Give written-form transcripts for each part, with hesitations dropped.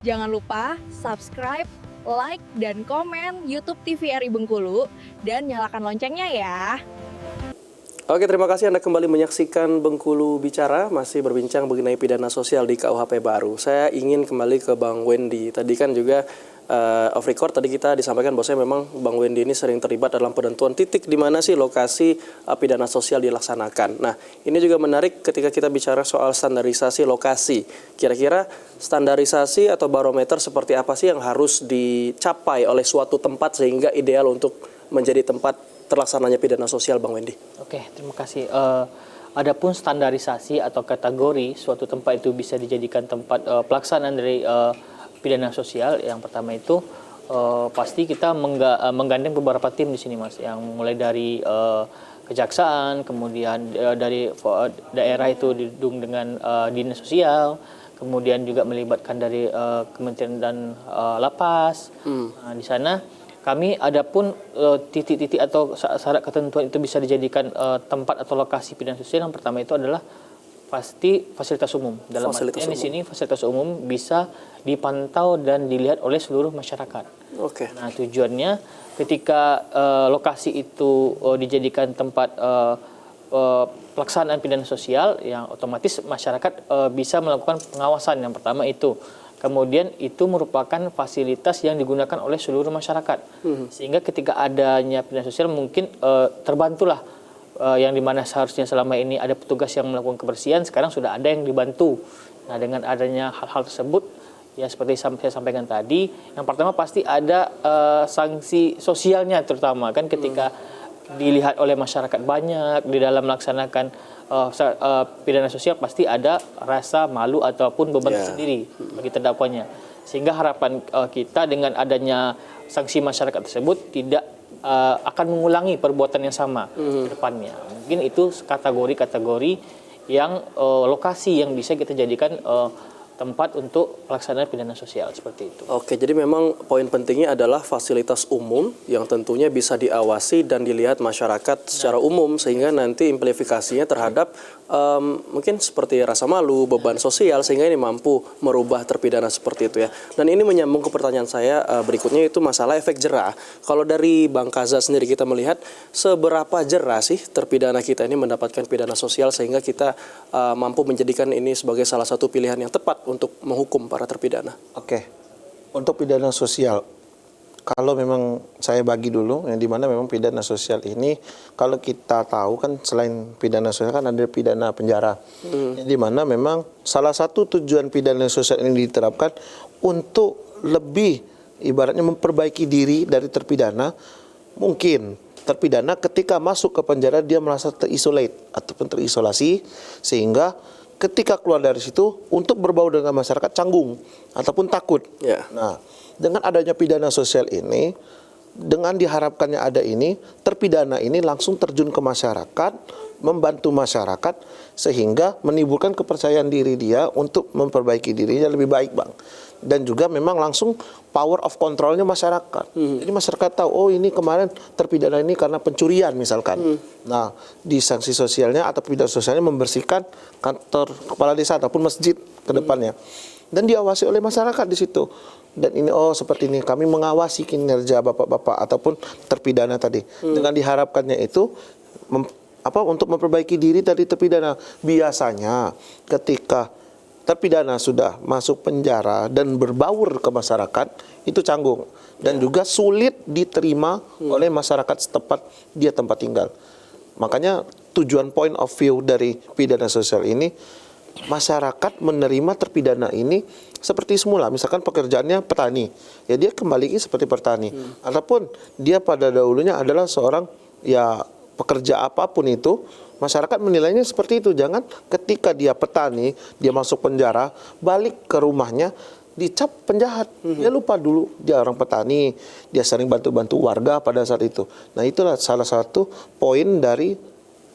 Jangan lupa subscribe, like, dan komen YouTube TVRI Bengkulu dan nyalakan loncengnya ya. Oke, terima kasih Anda kembali menyaksikan Bengkulu Bicara, masih berbincang mengenai pidana sosial di KUHP baru. Saya ingin kembali ke Bang Wendy. Tadi kan juga off record tadi kita disampaikan bahwa memang Bang Wendy ini sering terlibat dalam penentuan titik di mana sih lokasi pidana sosial dilaksanakan. Nah, ini juga menarik ketika kita bicara soal standarisasi lokasi. Kira-kira standarisasi atau barometer seperti apa sih yang harus dicapai oleh suatu tempat sehingga ideal untuk menjadi tempat terlaksananya pidana sosial, Bang Wendy? Oke, terima kasih. Adapun standarisasi atau kategori suatu tempat itu bisa dijadikan tempat pelaksanaan dari pidana sosial. Yang pertama itu pasti kita menggandeng beberapa tim di sini, Mas. Yang mulai dari kejaksaan, kemudian dari daerah itu didukung dengan dinas sosial, kemudian juga melibatkan dari kementerian dan lapas. Nah, di sana kami adapun titik-titik atau syarat ketentuan itu bisa dijadikan tempat atau lokasi pidana sosial. Yang pertama itu adalah pasti fasilitas umum. Dalam artian di sini fasilitas umum bisa dipantau dan dilihat oleh seluruh masyarakat. Oke. Nah, tujuannya ketika lokasi itu dijadikan tempat pelaksanaan pidana sosial, yang otomatis masyarakat bisa melakukan pengawasan. Yang pertama itu. Kemudian itu merupakan fasilitas yang digunakan oleh seluruh masyarakat. Sehingga ketika adanya pidana sosial mungkin terbantulah yang dimana seharusnya selama ini ada petugas yang melakukan kebersihan, sekarang sudah ada yang dibantu. Nah, dengan adanya hal-hal tersebut, ya seperti saya sampaikan tadi, yang pertama pasti ada sanksi sosialnya, terutama kan ketika dilihat oleh masyarakat banyak di dalam melaksanakan pidana sosial, pasti ada rasa malu ataupun beban sendiri bagi terdakwanya. Sehingga harapan kita dengan adanya sanksi masyarakat tersebut tidak akan mengulangi perbuatan yang sama ke depannya. Mungkin itu kategori-kategori yang lokasi yang bisa kita jadikan tempat untuk pelaksanaan pidana sosial seperti itu. Oke, jadi memang poin pentingnya adalah fasilitas umum yang tentunya bisa diawasi dan dilihat masyarakat secara umum, sehingga nanti implikasinya terhadap mungkin seperti rasa malu, beban sosial, sehingga ini mampu merubah terpidana seperti itu ya. Dan ini menyambung ke pertanyaan saya berikutnya, itu masalah efek jera. Kalau dari Bang Kaza sendiri kita melihat seberapa jera sih terpidana kita ini mendapatkan pidana sosial sehingga kita mampu menjadikan ini sebagai salah satu pilihan yang tepat untuk menghukum para terpidana. Oke, untuk pidana sosial, kalau memang saya bagi dulu, yang dimana memang pidana sosial ini, kalau kita tahu kan selain pidana sosial kan ada pidana penjara, yang dimana memang salah satu tujuan pidana sosial ini diterapkan untuk lebih ibaratnya memperbaiki diri dari terpidana. Mungkin terpidana ketika masuk ke penjara dia merasa terisolate ataupun terisolasi, sehingga ketika keluar dari situ untuk berbau dengan masyarakat canggung ataupun takut. Nah, dengan adanya pidana sosial ini, dengan diharapkannya ada ini, terpidana ini langsung terjun ke masyarakat, membantu masyarakat, sehingga menimbulkan kepercayaan diri dia untuk memperbaiki dirinya lebih baik, Bang. Dan juga memang langsung power of controlnya masyarakat. Jadi masyarakat tahu, oh ini kemarin terpidana ini karena pencurian misalkan. Nah, di sanksi sosialnya atau pidana sosialnya membersihkan kantor kepala desa ataupun masjid ke depannya. Dan diawasi oleh masyarakat di situ. Dan ini, oh seperti ini, kami mengawasi kinerja bapak-bapak ataupun terpidana tadi. Dengan diharapkannya itu untuk memperbaiki diri dari terpidana. Biasanya ketika terpidana sudah masuk penjara dan berbaur ke masyarakat, itu canggung dan juga sulit diterima oleh masyarakat setempat dia tempat tinggal. Makanya tujuan point of view dari pidana sosial ini, masyarakat menerima terpidana ini seperti semula. Misalkan pekerjaannya petani, ya dia kembali seperti petani. Ataupun dia pada dahulunya adalah seorang ya pekerja apapun itu, masyarakat menilainya seperti itu. Jangan ketika dia petani, dia masuk penjara, balik ke rumahnya dicap penjahat. Dia lupa dulu dia orang petani, dia sering bantu-bantu warga pada saat itu. Nah, itulah salah satu poin dari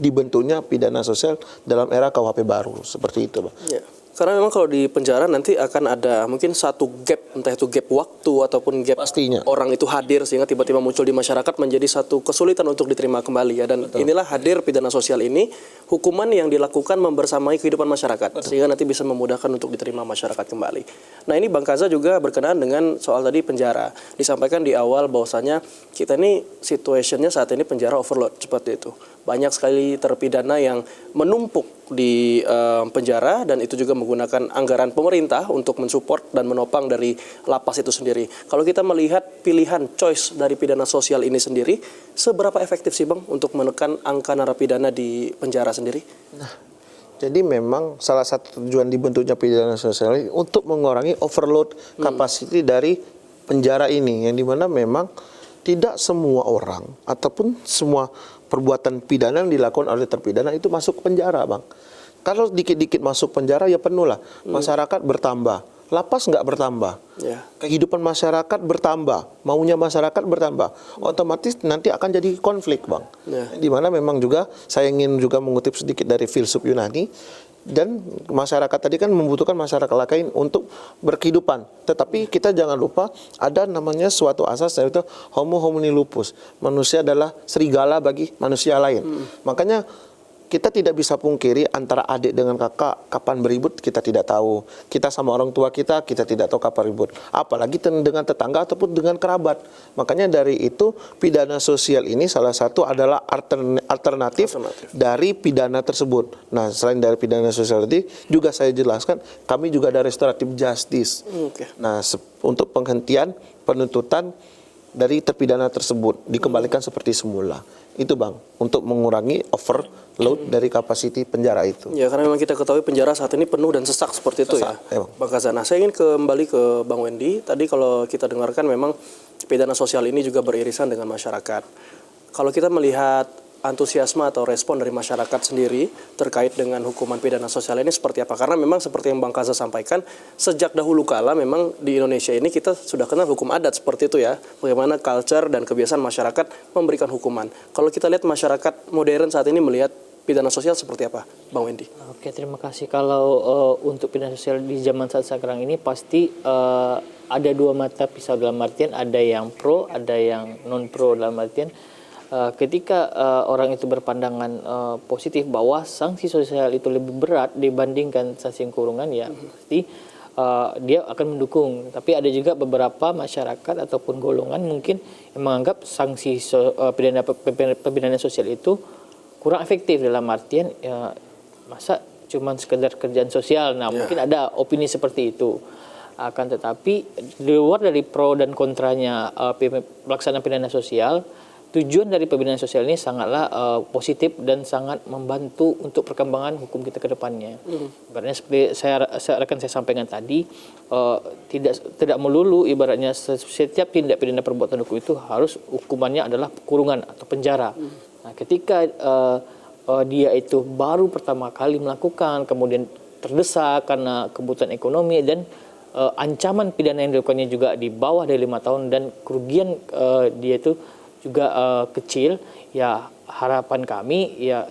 dibentuknya pidana sosial dalam era KUHP baru, seperti itu, Bang. Ya. Karena memang kalau di penjara nanti akan ada mungkin satu gap, entah itu gap waktu ataupun gap Pastinya. orang itu hadir sehingga tiba-tiba muncul di masyarakat menjadi satu kesulitan untuk diterima kembali ya. Dan inilah hadir pidana sosial ini, hukuman yang dilakukan membersamai kehidupan masyarakat sehingga nanti bisa memudahkan untuk diterima masyarakat kembali. Nah ini Bang Kaza juga berkenaan dengan soal tadi penjara. Disampaikan di awal bahwasanya kita ini situationnya saat ini penjara overload seperti itu. Banyak sekali terpidana yang menumpuk di penjara dan itu juga menggunakan anggaran pemerintah untuk mensupport dan menopang dari lapas itu sendiri. Kalau kita melihat pilihan choice dari pidana sosial ini sendiri, seberapa efektif sih Bang untuk menekan angka narapidana di penjara sendiri? Nah, jadi memang salah satu tujuan dibentuknya pidana sosial ini untuk mengurangi overload kapasiti dari penjara ini, yang dimana memang tidak semua orang ataupun semua perbuatan pidana yang dilakukan oleh terpidana itu masuk ke penjara, Bang. Kalau dikit-dikit masuk penjara ya penuh lah. Masyarakat bertambah, lapas nggak bertambah. Kehidupan masyarakat bertambah, maunya masyarakat bertambah. Otomatis nanti akan jadi konflik, Bang. Di mana memang juga saya ingin juga mengutip sedikit dari filsuf Yunani. Dan masyarakat tadi kan membutuhkan masyarakat lain untuk berkehidupan. Tetapi kita jangan lupa ada namanya suatu asas, yaitu homo homini lupus. Manusia adalah serigala bagi manusia lain. Makanya kita tidak bisa pungkiri antara adik dengan kakak kapan beribut kita tidak tahu. Kita sama orang tua kita tidak tahu kapan ribut. Apalagi dengan tetangga ataupun dengan kerabat. Makanya dari itu pidana sosial ini salah satu adalah alternatif dari pidana tersebut. Nah selain dari pidana sosial tadi juga saya jelaskan kami juga ada restoratif justice. Nah untuk penghentian penuntutan dari terpidana tersebut dikembalikan seperti semula. Itu Bang, untuk mengurangi overload dari kapasiti penjara itu. Ya, karena memang kita ketahui penjara saat ini penuh dan sesak seperti itu ya, Bang Kaza. Nah, saya ingin kembali ke Bang Wendy. Tadi kalau kita dengarkan memang pidana sosial ini juga beririsan dengan masyarakat. Kalau kita melihat antusiasme atau respon dari masyarakat sendiri terkait dengan hukuman pidana sosial ini seperti apa? Karena memang seperti yang Bang Kaza sampaikan, sejak dahulu kala memang di Indonesia ini kita sudah kenal hukum adat seperti itu ya. Bagaimana culture dan kebiasaan masyarakat memberikan hukuman. Kalau kita lihat masyarakat modern saat ini melihat pidana sosial seperti apa, Bang Wendy? Oke, terima kasih. Kalau untuk pidana sosial di zaman saat sekarang ini pasti ada dua mata pisau, dalam artian ada yang pro, ada yang non pro, dalam artian ketika orang itu berpandangan positif bahwa sanksi sosial itu lebih berat dibandingkan sanksi kurungan, ya pasti dia akan mendukung. Tapi ada juga beberapa masyarakat ataupun golongan mungkin yang menganggap sanksi pembinaan sosial itu kurang efektif, dalam artian masa cuma sekedar kerjaan sosial. Nah mungkin ada opini seperti itu. Akan tetapi di luar dari pro dan kontranya pelaksanaan pidana sosial, tujuan dari pembinaan sosial ini sangatlah positif dan sangat membantu untuk perkembangan hukum kita ke depannya. Ibaratnya seperti saya sampaikan tadi, tidak melulu ibaratnya setiap tindak pidana perbuatan hukum itu harus hukumannya adalah kurungan atau penjara. Nah, ketika dia itu baru pertama kali melakukan, kemudian terdesak karena kebutuhan ekonomi dan ancaman pidana yang dilakukannya juga di bawah dari 5 tahun dan kerugian dia itu juga kecil, ya harapan kami ya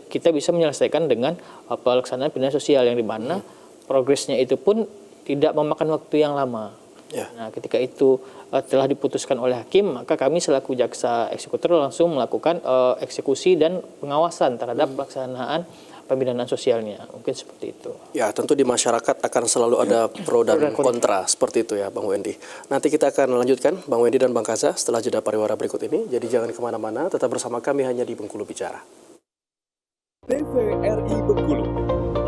kita bisa menyelesaikan dengan pelaksanaan pidana sosial yang dimana progresnya itu pun tidak memakan waktu yang lama. Nah ketika itu telah diputuskan oleh hakim, maka kami selaku jaksa eksekutor langsung melakukan eksekusi dan pengawasan terhadap pelaksanaan pembinaan sosialnya. Mungkin seperti itu. Ya, tentu di masyarakat akan selalu ada pro dan kontra seperti itu ya Bang Wendy. Nanti kita akan lanjutkan Bang Wendy dan Bang Kaza setelah jeda pariwara berikut ini. Jadi jangan kemana-mana, tetap bersama kami hanya di Bengkulu Bicara. TVRI Bengkulu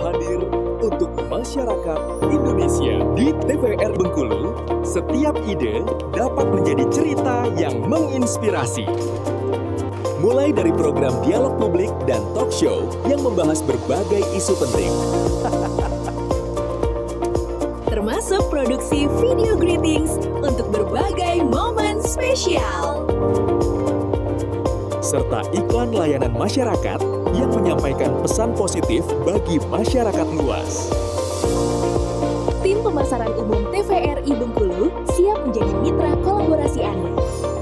hadir untuk masyarakat Indonesia. Di TVRI Bengkulu, setiap ide dapat menjadi cerita yang menginspirasi. Mulai dari program dialog publik dan talk show yang membahas berbagai isu penting. Termasuk produksi video greetings untuk berbagai momen spesial. Serta iklan layanan masyarakat yang menyampaikan pesan positif bagi masyarakat luas. Tim pemasaran umum TVRI Bengkulu siap menjadi mitra kolaborasi Anda.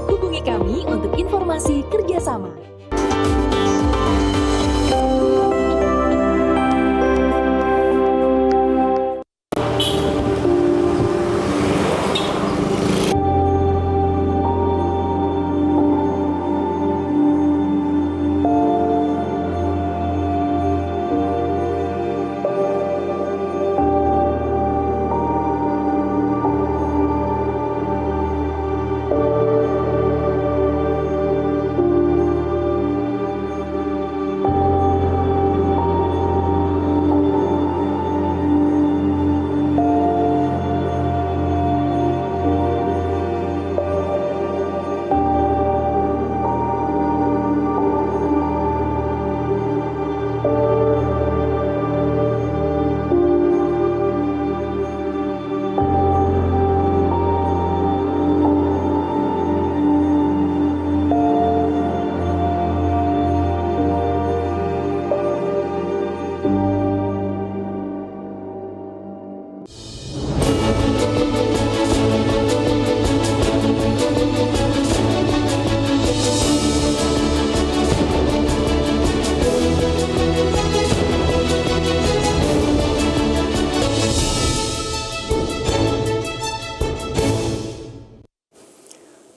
Hubungi kami untuk informasi kerjasama.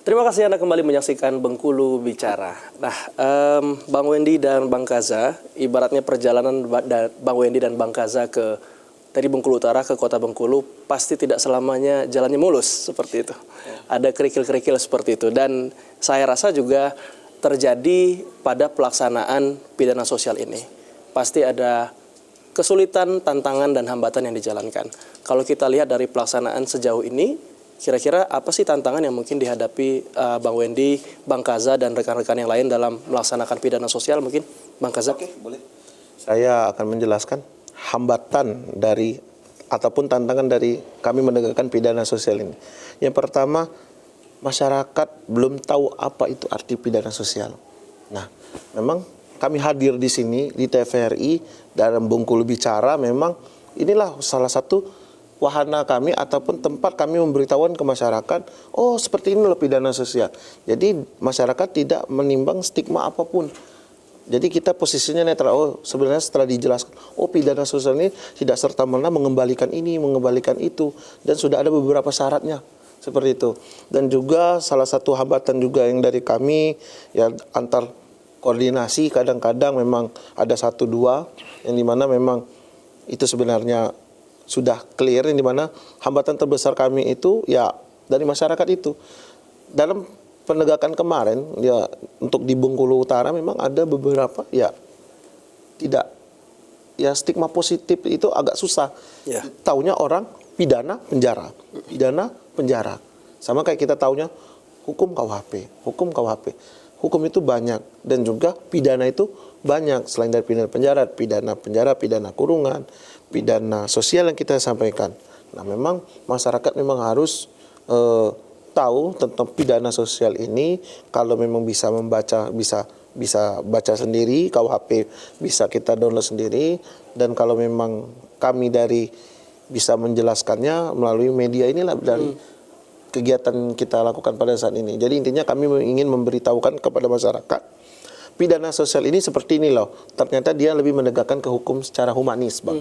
Terima kasih Anda kembali menyaksikan Bengkulu Bicara. Nah, Bang Wendy dan Bang Kaza, ibaratnya perjalanan Bang Wendy dan Bang Kaza dari Bengkulu Utara ke Kota Bengkulu pasti tidak selamanya jalannya mulus seperti itu. Ada kerikil-kerikil seperti itu. Dan saya rasa juga terjadi pada pelaksanaan pidana sosial ini. Pasti ada kesulitan, tantangan, dan hambatan yang dijalankan. Kalau kita lihat dari pelaksanaan sejauh ini, kira-kira apa sih tantangan yang mungkin dihadapi Bang Wendy, Bang Kaza, dan rekan-rekan yang lain dalam melaksanakan pidana sosial mungkin? Bang Kaza? Oke, boleh. Saya akan menjelaskan hambatan dari ataupun tantangan dari kami menegakkan pidana sosial ini. Yang pertama, masyarakat belum tahu apa itu arti pidana sosial. Nah, memang kami hadir di sini di TVRI dalam Bengkulu Bicara, memang inilah salah satu wahana kami ataupun tempat kami memberitahuan ke masyarakat, oh seperti ini loh pidana sosial. Jadi masyarakat tidak menimbang stigma apapun. Jadi kita posisinya netral. Oh sebenarnya setelah dijelaskan, oh pidana sosial ini tidak serta-merta mengembalikan ini, mengembalikan itu, dan sudah ada beberapa syaratnya seperti itu. Dan juga salah satu hambatan juga yang dari kami ya antar koordinasi kadang-kadang memang ada 1-2 yang dimana memang itu sebenarnya sudah clear, yang dimana hambatan terbesar kami itu ya dari masyarakat itu. Dalam penegakan kemarin ya untuk di Bengkulu Utara memang ada beberapa ya tidak ya stigma positif itu agak susah. Ya. Taunya orang pidana penjara, pidana penjara. Sama kayak kita taunya hukum KUHP, hukum KUHP. Hukum itu banyak dan juga pidana itu banyak selain dari pidana penjara, pidana kurungan, pidana sosial yang kita sampaikan. Nah, memang masyarakat memang harus tahu tentang pidana sosial ini. Kalau memang bisa membaca, bisa baca sendiri KUHP, bisa kita download sendiri. Dan kalau memang kami dari bisa menjelaskannya melalui media inilah dari kegiatan kita lakukan pada saat ini. Jadi intinya kami ingin memberitahukan kepada masyarakat pidana sosial ini seperti ini loh. Ternyata dia lebih menegakkan ke hukum secara humanis, Bang.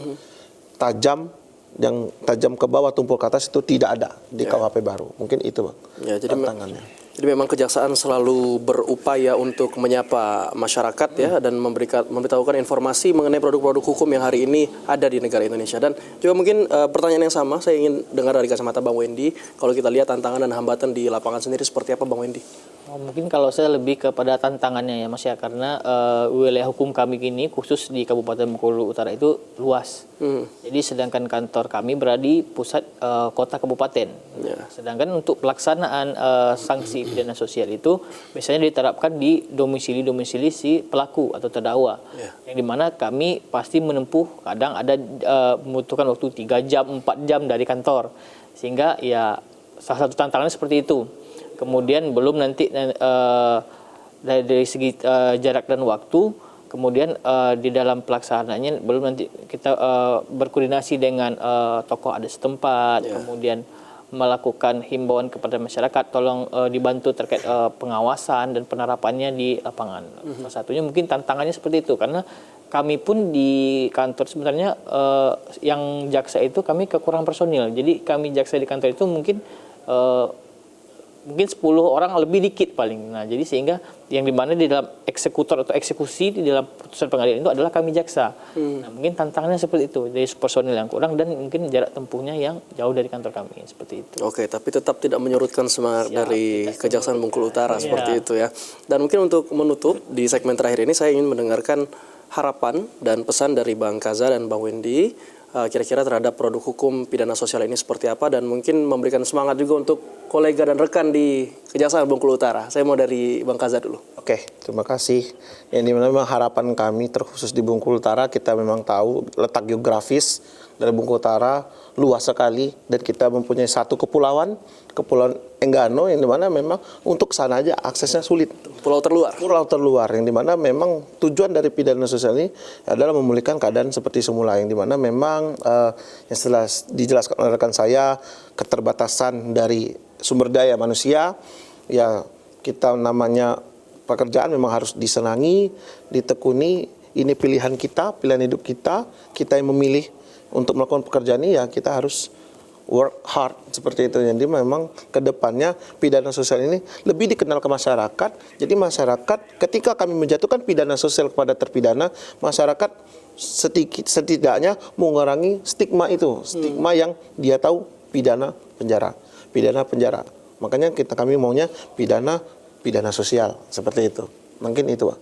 Tajam, yang tajam ke bawah tumpul ke atas itu tidak ada di KUHP baru. Mungkin itu, Bang. Ya, jadi tantangannya. Jadi memang Kejaksaan selalu berupaya untuk menyapa masyarakat ya dan memberitahukan informasi mengenai produk-produk hukum yang hari ini ada di negara Indonesia. Dan juga mungkin pertanyaan yang sama saya ingin dengar dari kacamata Bang Wendy. Kalau kita lihat tantangan dan hambatan di lapangan sendiri seperti apa, Bang Wendy? Mungkin kalau saya lebih kepada tantangannya ya Mas ya, karena wilayah hukum kami ini khusus di Kabupaten Bengkulu Utara itu luas. Jadi sedangkan kantor kami berada di pusat kota kabupaten. Sedangkan untuk pelaksanaan sanksi pidana sosial itu biasanya diterapkan di domisili-domisili si pelaku atau terdakwa. Yang dimana kami pasti menempuh kadang ada membutuhkan waktu 3 jam, 4 jam dari kantor. Sehingga ya salah satu tantangannya seperti itu. Kemudian belum nanti dari segi jarak dan waktu, kemudian di dalam pelaksanaannya belum nanti kita berkoordinasi dengan tokoh adat setempat, kemudian melakukan himbauan kepada masyarakat tolong dibantu terkait pengawasan dan penerapannya di lapangan. Salah satunya mungkin tantangannya seperti itu karena kami pun di kantor sebenarnya yang jaksa itu kami kekurangan personil. Jadi kami jaksa di kantor itu mungkin 10 orang lebih dikit paling. Nah, jadi sehingga yang dimana di dalam eksekutor atau eksekusi di dalam putusan pengadilan itu adalah kami jaksa. Nah, mungkin tantangannya seperti itu, dari personil yang kurang dan mungkin jarak tempuhnya yang jauh dari kantor kami, seperti itu. Oke, tapi tetap tidak menyurutkan semangat dari Kejaksaan Bengkulu Utara seperti itu ya. Dan mungkin untuk menutup di segmen terakhir ini saya ingin mendengarkan harapan dan pesan dari Bang Kaza dan Bang Wendy kira-kira terhadap produk hukum pidana sosial ini seperti apa dan mungkin memberikan semangat juga untuk kolega dan rekan di Kejaksaan Bengkulu Utara. Saya mau dari Bang Kaza dulu. Oke, terima kasih. Yang memang harapan kami terkhusus di Bengkulu Utara, kita memang tahu letak geografis dari Bengkulu Utara luas sekali dan kita mempunyai satu kepulauan Enggano yang dimana memang untuk sana aja aksesnya sulit. Pulau terluar yang dimana memang tujuan dari pidana sosial ini adalah memulihkan keadaan seperti semula yang dimana memang yang setelah dijelaskan oleh rekan saya keterbatasan dari sumber daya manusia ya kita namanya pekerjaan memang harus disenangi, ditekuni. Ini pilihan kita, pilihan hidup kita yang memilih untuk melakukan pekerjaan ini ya kita harus work hard seperti itu. Jadi memang kedepannya pidana sosial ini lebih dikenal ke masyarakat. Jadi masyarakat ketika kami menjatuhkan pidana sosial kepada terpidana, masyarakat setidaknya mengurangi stigma itu, stigma yang dia tahu pidana penjara. Makanya kami maunya pidana sosial seperti itu. Mungkin itu, Pak.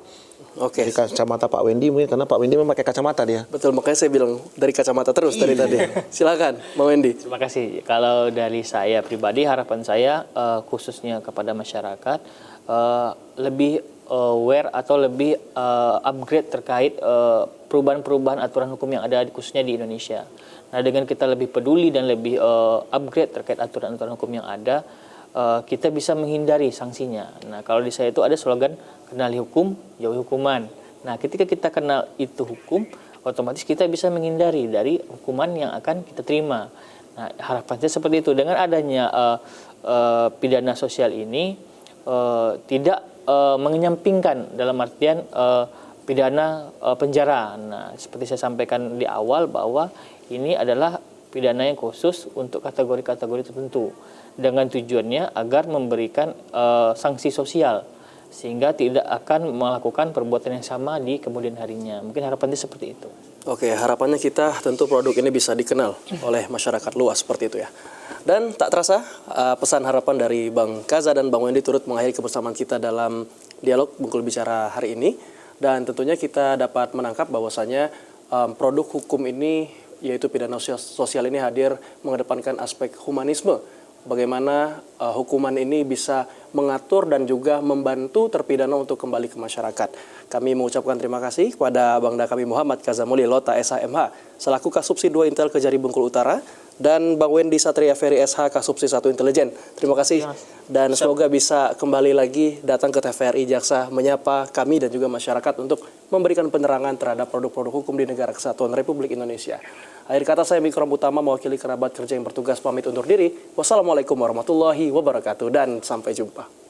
Oke. Dari kacamata Pak Wendy mungkin, karena Pak Wendy memang pakai kacamata dia. Betul, makanya saya bilang dari kacamata terus dari tadi. Silakan, Bang Wendy. Terima kasih. Kalau dari saya pribadi, harapan saya khususnya kepada masyarakat lebih aware atau lebih upgrade terkait perubahan-perubahan aturan hukum yang ada khususnya di Indonesia. Nah, dengan kita lebih peduli dan lebih upgrade terkait aturan-aturan hukum yang ada, kita bisa menghindari sanksinya. Nah, kalau di saya itu ada slogan kenali hukum, jauhi hukuman. Nah, ketika kita kenal itu hukum, otomatis kita bisa menghindari dari hukuman yang akan kita terima. Nah, harapan saya seperti itu. Dengan adanya pidana sosial ini tidak mengenyampingkan dalam artian pidana penjara. Nah, seperti saya sampaikan di awal bahwa ini adalah pidana yang khusus untuk kategori-kategori tertentu, dengan tujuannya agar memberikan sanksi sosial sehingga tidak akan melakukan perbuatan yang sama di kemudian harinya. Mungkin harapannya seperti itu. Oke, harapannya kita tentu produk ini bisa dikenal oleh masyarakat luas seperti itu ya. Dan tak terasa pesan harapan dari Bang Kaza dan Bang Wendy turut mengakhiri kebersamaan kita dalam dialog Bengkulu Bicara hari ini. Dan tentunya kita dapat menangkap bahwasanya produk hukum ini, yaitu pidana sosial ini hadir mengedepankan aspek humanisme. Bagaimana hukuman ini bisa mengatur dan juga membantu terpidana untuk kembali ke masyarakat. Kami mengucapkan terima kasih kepada Bang Dakami Muhammad Kazamuli Lota SHMH selaku Kasubsi 2 Intel Kejari Bengkulu Utara, dan Bang Wendy Satria Ferry SH Kasubsi 1 Intelijen. Terima kasih dan semoga bisa kembali lagi datang ke TVRI Jaksa menyapa kami dan juga masyarakat untuk memberikan penerangan terhadap produk-produk hukum di Negara Kesatuan Republik Indonesia. Akhir kata saya Mikrom Utama mewakili kerabat kerja yang bertugas pamit undur diri. Wassalamualaikum warahmatullahi wabarakatuh dan sampai jumpa.